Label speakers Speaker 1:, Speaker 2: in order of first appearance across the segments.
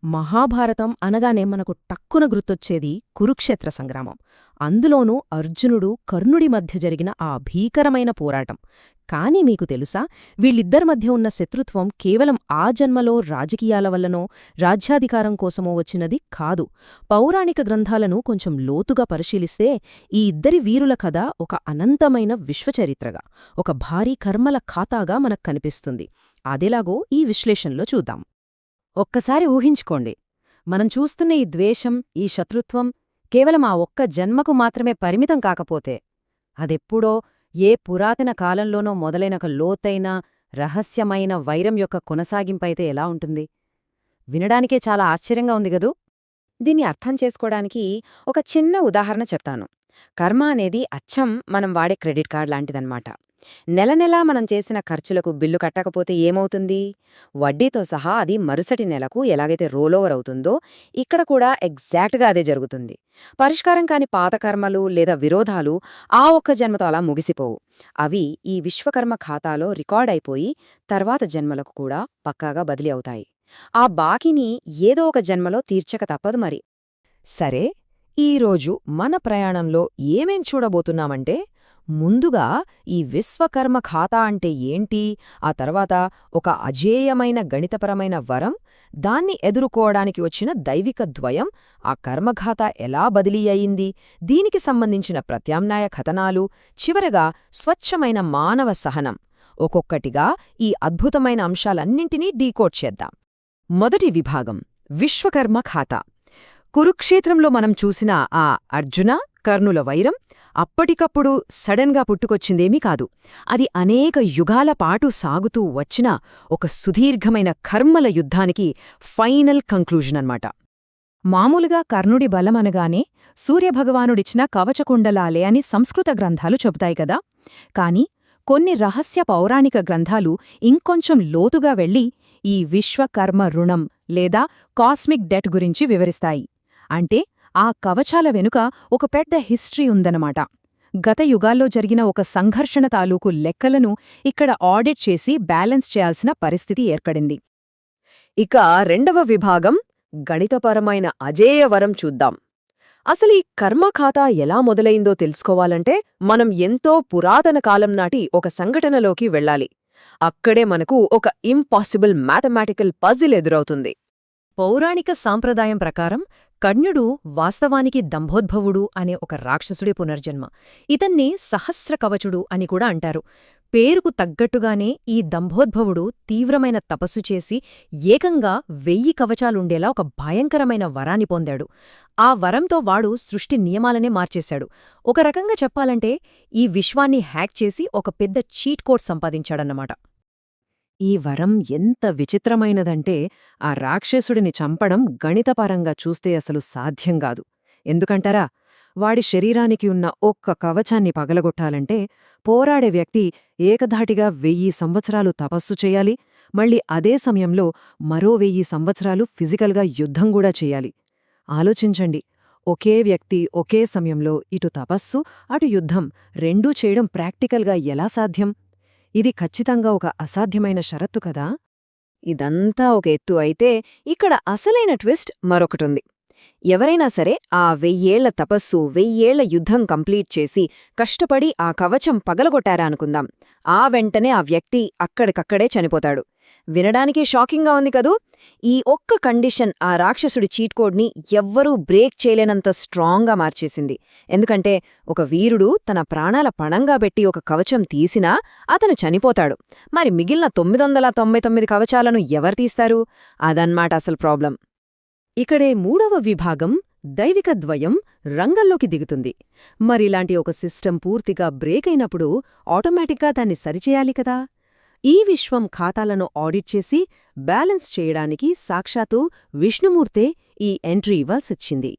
Speaker 1: మహాభారతం అనగానే మనకు టక్కున గుర్తొచ్చేది కురుక్షేత్ర సంగ్రామం. అందులోనూ అర్జునుడు కర్ణుడి మధ్య జరిగిన ఆ భీకరమైన పోరాటం. కాని మీకు తెలుసా, వీళ్ళిద్దరి మధ్య ఉన్న శత్రుత్వం కేవలం ఆ జన్మలో రాజకీయాల వల్లనో రాజ్యాధికారం కోసమో వచ్చినది కాదు. పౌరాణిక గ్రంథాలను కొంచెం లోతుగా పరిశీలిస్తే ఈ ఇద్దరి వీరుల కథ ఒక అనంతమైన విశ్వచరిత్రగా, ఒక భారీ కర్మల ఖాతాగా మనకు కనిపిస్తుంది. అదెలాగో ఈ విశ్లేషణలో చూద్దాం.
Speaker 2: ఒక్కసారి ఊహించుకోండి, మనం చూస్తున్న ఈ ద్వేషం, ఈ శత్రుత్వం కేవలం ఆ ఒక్క జన్మకు మాత్రమే పరిమితం కాకపోతే, అదెప్పుడో ఏ పురాతన కాలంలోనో మొదలైన ఒక లోతైన, రహస్యమైన వైరం యొక్క కొనసాగింపైతే ఎలా ఉంటుంది? వినడానికే చాలా ఆశ్చర్యంగా ఉంది గదూ? దీన్ని అర్థం చేసుకోవడానికి ఒక చిన్న ఉదాహరణ చెప్తాను. కర్మ అనేది అచ్చం మనం వాడే క్రెడిట్ కార్డ్ లాంటిదన్నమాట. నెలనెలా మనం చేసిన ఖర్చులకు బిల్లు కట్టకపోతే ఏమవుతుంది? వడ్డీతో సహా అది మరుసటి నెలకు ఎలాగైతే రోలోవర్ అవుతుందో, ఇక్కడ కూడా ఎగ్జాక్ట్గా అదే జరుగుతుంది. పరిష్కారం కాని పాత కర్మలు లేదా విరోధాలు ఆ ఒక్క జన్మతో అలా ముగిసిపోవు. అవి ఈ విశ్వకర్మ ఖాతాలో రికార్డైపోయి తర్వాత జన్మలకు కూడా పక్కాగా బదిలీ అవుతాయి. ఆ బాకీని ఏదో ఒక జన్మలో తీర్చక తప్పదు మరి. సరే, ఈరోజు మన ప్రయాణంలో ఏమేం చూడబోతున్నామంటే, ముందుగా ఈ విశ్వకర్మ ఖాతా అంటే ఏంటి, ఆ తర్వాత ఒక అజేయమైన గణితపరమైన వరం, దాన్ని ఎదుర్కోవడానికి వచ్చిన దైవిక ద్వయం, ఆ కర్మఖాతా ఎలా బదిలీ అయింది, దీనికి సంబంధించిన ప్రత్యామ్నాయ కథనాలు, చివరగా స్వచ్ఛమైన మానవ సహనం. ఒక్కొక్కటిగా ఈ అద్భుతమైన అంశాలన్నింటినీ డీకోడ్ చేద్దాం. మొదటి విభాగం, విశ్వకర్మ ఖాతా. కురుక్షేత్రంలో మనం చూసిన ఆ అర్జున కర్ణుల వైరం అప్పటికప్పుడు సడన్గా పుట్టుకొచ్చిందేమీ కాదు. అది అనేక యుగాల పాటు సాగుతూ వచ్చిన ఒక సుదీర్ఘమైన కర్మల యుద్ధానికి ఫైనల్ కంక్లూజన్ అన్నమాట. మామూలుగా కర్ణుడి బలమనగానే సూర్యభగవానుడిచ్చిన కవచకుండలాలే అని సంస్కృత గ్రంథాలు చెబుతాయి కదా. కాని కొన్ని రహస్య పౌరాణిక గ్రంథాలు ఇంకొంచెం లోతుగా వెళ్లి ఈ విశ్వకర్మ రుణం లేదా కాస్మిక్ డెట్ గురించి వివరిస్తాయి. అంటే ఆ కవచాల వెనుక ఒక పెద్ద హిస్టరీ ఉందన్నమాట. గత యుగాల్లో జరిగిన ఒక సంఘర్షణ తాలూకు లెక్కలను ఇక్కడ ఆడిట్ చేసి బ్యాలెన్స్ చేయాల్సిన పరిస్థితి ఏర్పడింది.
Speaker 3: ఇక రెండవ విభాగం, గణితపరమైన అజేయవరం చూద్దాం. అసలు ఈ కర్మఖాతా ఎలా మొదలైందో తెలుసుకోవాలంటే మనం ఎంతో పురాతన కాలం నాటి ఒక సంఘటనలోకి వెళ్ళాలి. అక్కడే మనకు ఒక ఇంపాసిబుల్ మ్యాథమెటికల్ పజిల్ ఎదురవుతుంది.
Speaker 2: పౌరాణిక సాంప్రదాయం ప్రకారం కర్ణుడు వాస్తవానికి దంభోద్భవుడు అనే ఒక రాక్షసుడి పునర్జన్మ. ఇతన్ని సహస్రకవచుడు అని కూడా అంటారు. పేరుకు తగ్గట్టుగానే ఈ దంభోద్భవుడు తీవ్రమైన తపస్సు చేసి ఏకంగా 1000 కవచాలుండేలా ఒక భయంకరమైన వరాన్ని పొందాడు. ఆ వరంతో వాడు సృష్టి నియమాలనే మార్చేశాడు. ఒక రకంగా చెప్పాలంటే ఈ విశ్వాన్ని హ్యాక్ చేసి ఒక పెద్ద చీట్ కోడ్ సంపాదించాడన్నమాట.
Speaker 1: ఈ వరం ఎంత విచిత్రమైనదంటే, ఆ రాక్షసుడిని చంపడం గణితపరంగా చూస్తే అసలు సాధ్యంగాదు. ఎందుకంటారా? వాడి శరీరానికి ఉన్న ఒక్క కవచాన్ని పగలగొట్టాలంటే పోరాడే వ్యక్తి ఏకధాటిగా 1000 సంవత్సరాలు తపస్సు చెయ్యాలి, మళ్ళీ అదే సమయంలో మరో 1000 సంవత్సరాలు ఫిజికల్గా యుద్ధం కూడా చెయ్యాలి. ఆలోచించండి, ఒకే వ్యక్తి ఒకే సమయంలో ఇటు తపస్సు, అటు యుద్ధం రెండూ చేయడం ప్రాక్టికల్గా ఎలా సాధ్యం? ఇది ఖచ్చితంగా ఒక అసాధ్యమైన షరత్తు కదా.
Speaker 3: ఇదంతా ఒక ఎత్తు అయితే, ఇక్కడ అసలైన ట్విస్ట్ మరొకటుంది. ఎవరైనా సరే ఆ 1000 ఏళ్ల తపస్సు, 1000 ఏళ్ల యుద్ధం కంప్లీట్ చేసి కష్టపడి ఆ కవచం పగలగొట్టారా అనుకుందాం, ఆ వెంటనే ఆ వ్యక్తి అక్కడికక్కడే చనిపోతాడు. వినడానికి షాకింగ్గా ఉంది కదూ. ఈ ఒక్క కండిషన్ ఆ రాక్షసుడి చీట్ కోడ్ని ఎవ్వరూ బ్రేక్ చేయలేనంత స్ట్రాంగ్గా మార్చేసింది. ఎందుకంటే ఒక వీరుడు తన ప్రాణాల పణంగా పెట్టి ఒక కవచం తీసినా అతను చనిపోతాడు. మరి మిగిలిన 999 కవచాలను ఎవరు తీస్తారు? అదన్మాట అసలు ప్రాబ్లం.
Speaker 2: ఇక్కడే మూడవ విభాగం, దైవిక ద్వయం రంగంలోకి దిగుతుంది. మరిలాంటి ఒక సిస్టమ్ పూర్తిగా బ్రేక్ అయినప్పుడు ఆటోమేటిక్గా దాన్ని సరిచేయాలి కదా. ఈ విశ్వం ఖాతాలను ఆడిట్ చేసి బ్యాలెన్స్ చేయడానికి సాక్షాత్తు విష్ణుమూర్తే ఈ ఎంట్రీ ఇవ్వాల్సొచ్చింది.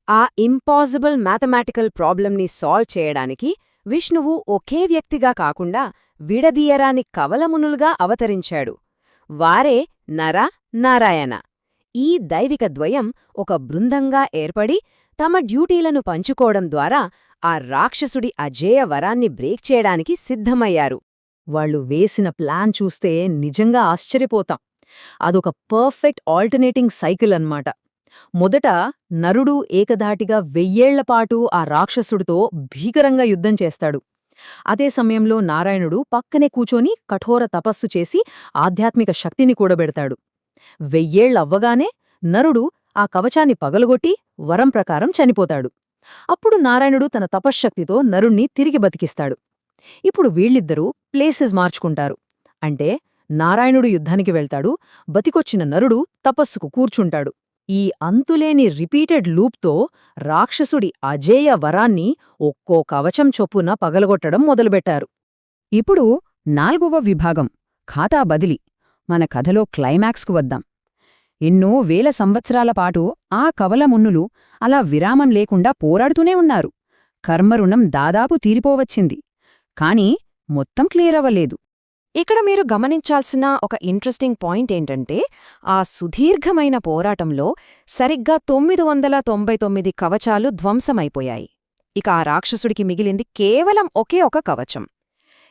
Speaker 3: ఆ ఇంపాసిబుల్ మ్యాథమెటికల్ ప్రాబ్లంని సాల్వ్ చేయడానికి విష్ణువు ఒకే వ్యక్తిగా కాకుండా విడదీయరాని కవలమునులుగా అవతరించాడు. వారే నర, నారాయణ. ఈ దైవిక ద్వయం ఒక బృందంగా ఏర్పడి తమ డ్యూటీలను పంచుకోవడం ద్వారా ఆ రాక్షసుడి అజేయ వరాన్ని బ్రేక్ చేయడానికి సిద్ధమయ్యారు.
Speaker 2: వాళ్లు వేసిన ప్లాన్ చూస్తే నిజంగా ఆశ్చర్యపోతాం. అదొక పర్ఫెక్ట్ ఆల్టర్నేటింగ్ సైకిల్ అన్నమాట. మొదట నరుడు ఏకధాటిగా 1000 ఏళ్లపాటు ఆ రాక్షసుడితో భీకరంగా యుద్ధం చేస్తాడు. అదే సమయంలో నారాయణుడు పక్కనే కూచోని కఠోర తపస్సు చేసి ఆధ్యాత్మిక శక్తిని కూడబెడతాడు. 1000 ఏళ్లవ్వగానే నరుడు ఆ కవచాన్ని పగలగొట్టి వరం ప్రకారం చనిపోతాడు. అప్పుడు నారాయణుడు తన తపశ్శక్తితో నరుణ్ణి తిరిగి బతికిస్తాడు. ఇప్పుడు వీళ్ళిద్దరూ ప్లేసెస్ మార్చుకుంటారు. అంటే నారాయణుడు యుద్ధానికి వెళ్తాడు, బతికొచ్చిన నరుడు తపస్సుకు కూర్చుంటాడు. ఈ అంతులేని రిపీటెడ్ లూప్తో రాక్షసుడి అజేయ వరాన్ని ఒక్కో కవచం చొప్పున పగలగొట్టడం మొదలుపెట్టారు. ఇప్పుడు 4వ విభాగం ఖాతా బదిలీ. మన కథలో క్లైమాక్స్కు వద్దాం. ఎన్నో వేల సంవత్సరాల పాటు ఆ కవలమున్నులు అలా విరామం లేకుండా పోరాడుతూనే ఉన్నారు. కర్మరుణం దాదాపు తీరిపోవచ్చింది. కాని మొత్తం క్లియర్ అవ్వలేదు.
Speaker 3: ఇక్కడ మీరు గమనించాల్సిన ఒక ఇంట్రెస్టింగ్ పాయింట్ ఏంటంటే, ఆ సుదీర్ఘమైన పోరాటంలో సరిగ్గా 999 కవచాలు ధ్వంసమైపోయాయి. ఇక ఆ రాక్షసుడికి మిగిలింది కేవలం ఒకే ఒక కవచం.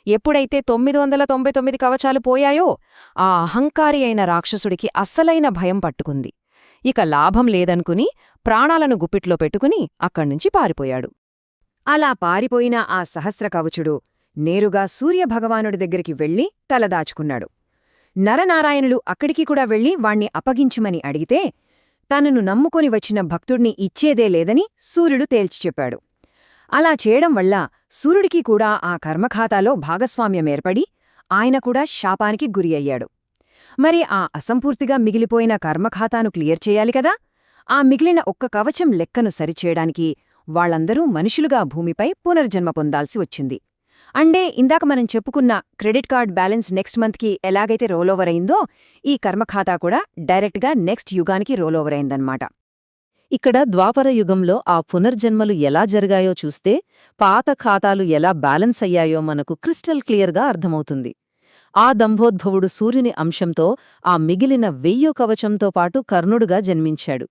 Speaker 3: ఎప్పుడైతే 999 కవచాలు పోయాయో, ఆ అహంకారి అయిన రాక్షసుడికి అస్సలైన భయం పట్టుకుంది. ఇక లాభం లేదనుకుని ప్రాణాలను గుప్పిట్లో పెట్టుకుని అక్కడ్నుంచి పారిపోయాడు. అలా పారిపోయిన ఆ సహస్ర కవచుడు నేరుగా సూర్యభగవానుడి దగ్గరికి వెళ్లి తలదాచుకున్నాడు. నరనారాయణులు అక్కడికి కూడా వెళ్లి వాణ్ణి అప్పగించుమని అడిగితే, తనను నమ్ముకొని వచ్చిన భక్తుడ్ని ఇచ్చేదే లేదని సూర్యుడు తేల్చి చెప్పాడు. అలా చేయడం వల్ల సూర్యుడికి కూడా ఆ కర్మఖాతాలో భాగస్వామ్యమేర్పడి ఆయన కూడా శాపానికి గురి అయ్యాడు. మరి ఆ అసంపూర్తిగా మిగిలిపోయిన కర్మఖాతాను క్లియర్ చేయాలి కదా. ఆ మిగిలిన ఒక్క కవచం లెక్కను సరిచేయడానికి వాళ్లందరూ మనుషులుగా భూమిపై పునర్జన్మ పొందాల్సి వచ్చింది. అంటే ఇందాక మనం చెప్పుకున్న క్రెడిట్ కార్డ్ బ్యాలెన్స్ నెక్స్ట్ మంత్కి ఎలాగైతే రోలోవర్ అయిందో, ఈ కర్మఖాతా కూడా డైరెక్ట్గా నెక్స్ట్ యుగానికి రోలోవర్ అయిందన్నమాట.
Speaker 2: ఇక్కడ ద్వాపర యుగంలో ఆ పునర్జన్మలు ఎలా జరిగాయో చూస్తే పాత ఖాతాలు ఎలా బ్యాలెన్స్ అయ్యాయో మనకు క్రిస్టల్ క్లియర్గా అర్థమవుతుంది. ఆ దంభోద్భవుడు సూర్యుని అంశంతో ఆ మిగిలిన 1000 కవచంతో పాటు కర్ణుడుగా జన్మించాడు.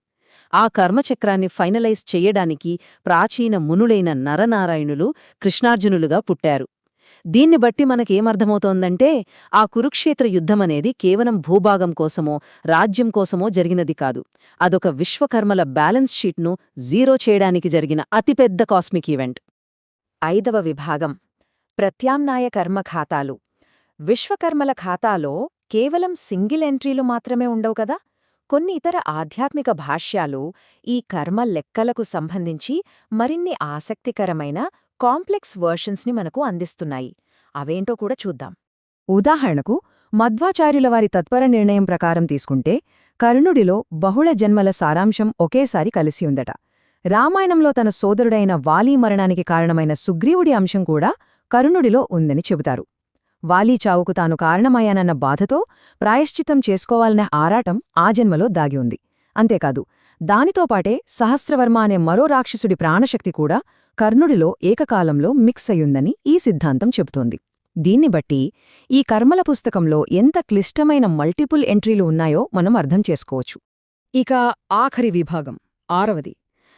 Speaker 2: ఆ కర్మచక్రాన్ని ఫైనలైజ్ చెయ్యడానికి ప్రాచీన మునులైన నరనారాయణులు కృష్ణార్జునులుగా పుట్టారు. దీన్ని బట్టి మనకేమర్థమవుతోందంటే, ఆ కురుక్షేత్ర యుద్ధమనేది కేవలం భూభాగం కోసమో రాజ్యం కోసమో జరిగినది కాదు. అదొక విశ్వకర్మల బ్యాలెన్స్ షీట్ను జీరో చేయడానికి జరిగిన అతిపెద్ద కాస్మిక్ ఈవెంట్.
Speaker 3: 5వ విభాగం ప్రత్యామ్నాయ కర్మ ఖాతాలు. విశ్వకర్మల ఖాతాలో కేవలం సింగిల్ ఎంట్రీలు మాత్రమే ఉండవు కదా. కొన్ని ఇతర ఆధ్యాత్మిక భాష్యాలు ఈ కర్మ లెక్కలకు సంబంధించి మరిన్ని ఆసక్తికరమైన కాంప్లెక్స్ వర్షన్స్ని మనకు అందిస్తున్నాయి. అవేంటో కూడా చూద్దాం.
Speaker 2: ఉదాహరణకు మధ్వాచార్యులవారి తత్పర నిర్ణయం ప్రకారం తీసుకుంటే కర్ణుడిలో బహుళ జన్మల సారాంశం ఒకేసారి కలిసి ఉందట. రామాయణంలో తన సోదరుడైన వాలీ మరణానికి కారణమైన సుగ్రీవుడి అంశం కూడా కర్ణుడిలో ఉందని చెబుతారు. వాలీ చావుకు తాను కారణమయ్యానన్న బాధతో ప్రాయశ్చిత్తం చేసుకోవాలనే ఆరాటం ఆ జన్మలో దాగి ఉంది. అంతేకాదు, దానితోపాటే సహస్రవర్మ అనే మరో రాక్షసుడి ప్రాణశక్తి కూడా కర్ణుడిలో ఏకకాలంలో మిక్స్ అయ్యుందని ఈ సిద్ధాంతం చెబుతోంది. దీన్ని బట్టి ఈ కర్మల పుస్తకంలో ఎంత క్లిష్టమైన మల్టిపుల్ ఎంట్రీలు ఉన్నాయో మనం అర్థం చేసుకోవచ్చు. ఇక ఆఖరి విభాగం 6వది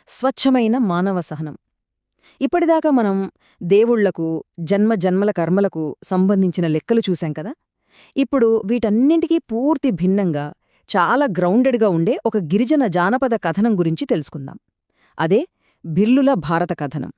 Speaker 2: స్వచ్ఛమైన మానవ సహనం. ఇప్పటిదాకా మనం దేవుళ్లకు జన్మజన్మల కర్మలకు సంబంధించిన లెక్కలు చూశాం కదా. ఇప్పుడు వీటన్నింటికీ పూర్తి భిన్నంగా చాలా గ్రౌండెడ్గా ఉండే ఒక గిరిజన జానపద కథనం గురించి తెలుసుకుందాం. అదే భిల్లుల భారత కథనం.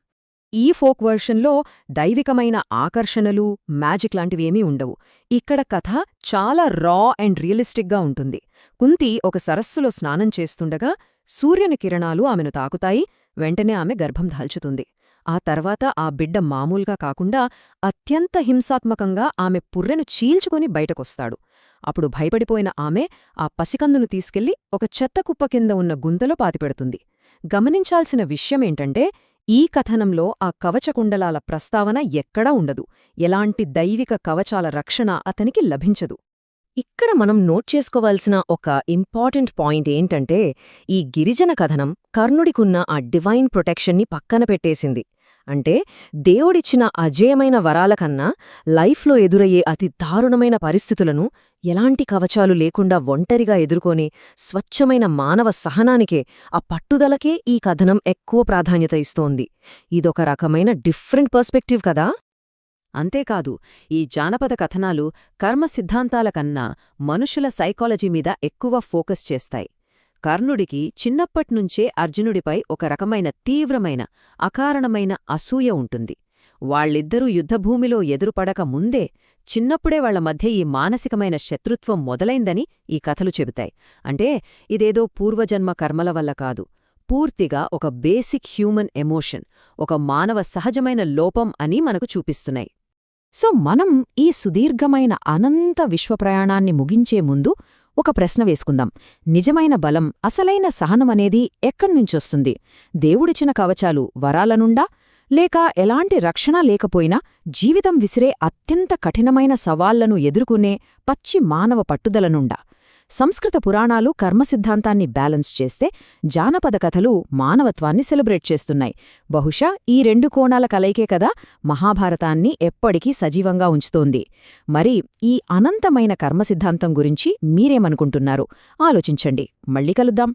Speaker 2: ఈ ఫోక్ వర్షన్లో దైవికమైన ఆకర్షణలు, మ్యాజిక్ లాంటివేమీ ఉండవు. ఇక్కడ కథ చాలా రా అండ్ రియలిస్టిక్గా ఉంటుంది. కుంతి ఒక సరస్సులో స్నానం చేస్తుండగా సూర్యుని కిరణాలు ఆమెను తాకుతాయి. వెంటనే ఆమె గర్భం దాల్చుతుంది. ఆ తర్వాత ఆ బిడ్డ మామూలుగా కాకుండా అత్యంత హింసాత్మకంగా ఆమె పుర్రెను చీల్చుకుని బయటకొస్తాడు. అప్పుడు భయపడిపోయిన ఆమె ఆ పసికందును తీసుకెళ్లి ఒక చెత్తకుప్ప కింద ఉన్న గుంతలో పాతిపెడుతుంది. గమనించాల్సిన విషయమేంటంటే, ఈ కథనంలో ఆ కవచకుండలాల ప్రస్తావన ఎక్కడా ఉండదు. ఎలాంటి దైవిక కవచాల రక్షణ అతనికి లభించదు. ఇక్కడ మనం నోట్ చేసుకోవాల్సిన ఒక ఇంపార్టెంట్ పాయింట్ ఏంటంటే, ఈ గిరిజన కథనం కర్ణుడికున్న ఆ డివైన్ ప్రొటెక్షన్ని పక్కన పెట్టేసింది. అంటే దేవుడిచ్చిన అజేయమైన వరాలకన్నా లైఫ్లో ఎదురయ్యే అతి దారుణమైన పరిస్థితులను ఎలాంటి కవచాలు లేకుండా ఒంటరిగా ఎదుర్కొనే స్వచ్ఛమైన మానవ సహనానికే, ఆ పట్టుదలకే ఈ కథనం ఎక్కువ ప్రాధాన్యత ఇస్తోంది. ఇదొక రకమైన డిఫరెంట్ పర్స్పెక్టివ్ కదా. అంతేకాదు ఈ జానపద కథనాలు కర్మ సిద్ధాంతాల కన్నా మనుషుల సైకాలజీ మీద ఎక్కువ ఫోకస్ చేస్తాయి. కర్ణుడికి చిన్నప్పట్నుంచే అర్జునుడిపై ఒక రకమైన తీవ్రమైన అకారణమైన అసూయ ఉంటుంది. వాళ్ళిద్దరూ యుద్ధభూమిలో ఎదురుపడక ముందే చిన్నప్పుడే వాళ్ల మధ్య ఈ మానసికమైన శత్రుత్వం మొదలైందని ఈ కథలు చెబుతాయి. అంటే ఇదేదో పూర్వజన్మ కర్మల వల్ల కాదు, పూర్తిగా ఒక బేసిక్ హ్యూమన్ ఎమోషన్, ఒక మానవ సహజమైన లోపం అని మనకు చూపిస్తున్నాయి.
Speaker 1: సో మనం ఈ సుదీర్ఘమైన అనంత విశ్వప్రయాణాన్ని ముగించే ముందు ఒక ప్రశ్న వేసుకుందాం. నిజమైన బలం, అసలైన సహనమనేది ఎక్కడ్నుంచొస్తుంది? దేవుడిచిన కవచాలు, వరాలనుండా? లేక ఎలాంటి రక్షణ లేకపోయినా జీవితం విసిరే అత్యంత కఠినమైన సవాళ్లను ఎదుర్కొనే పచ్చి మానవ పట్టుదలనుండా? సంస్కృత పురాణాలు కర్మసిద్ధాంతాన్ని బ్యాలెన్స్ చేస్తే, జానపద కథలు మానవత్వాన్ని సెలబ్రేట్ చేస్తున్నాయి. బహుశా ఈ రెండు కోణాల కలయికే కదా మహాభారతాన్ని ఎప్పటికీ సజీవంగా ఉంచుతోంది. మరి ఈ అనంతమైన కర్మసిద్ధాంతం గురించి మీరేమనుకుంటున్నారు? ఆలోచించండి. మళ్ళీ కలుద్దాం.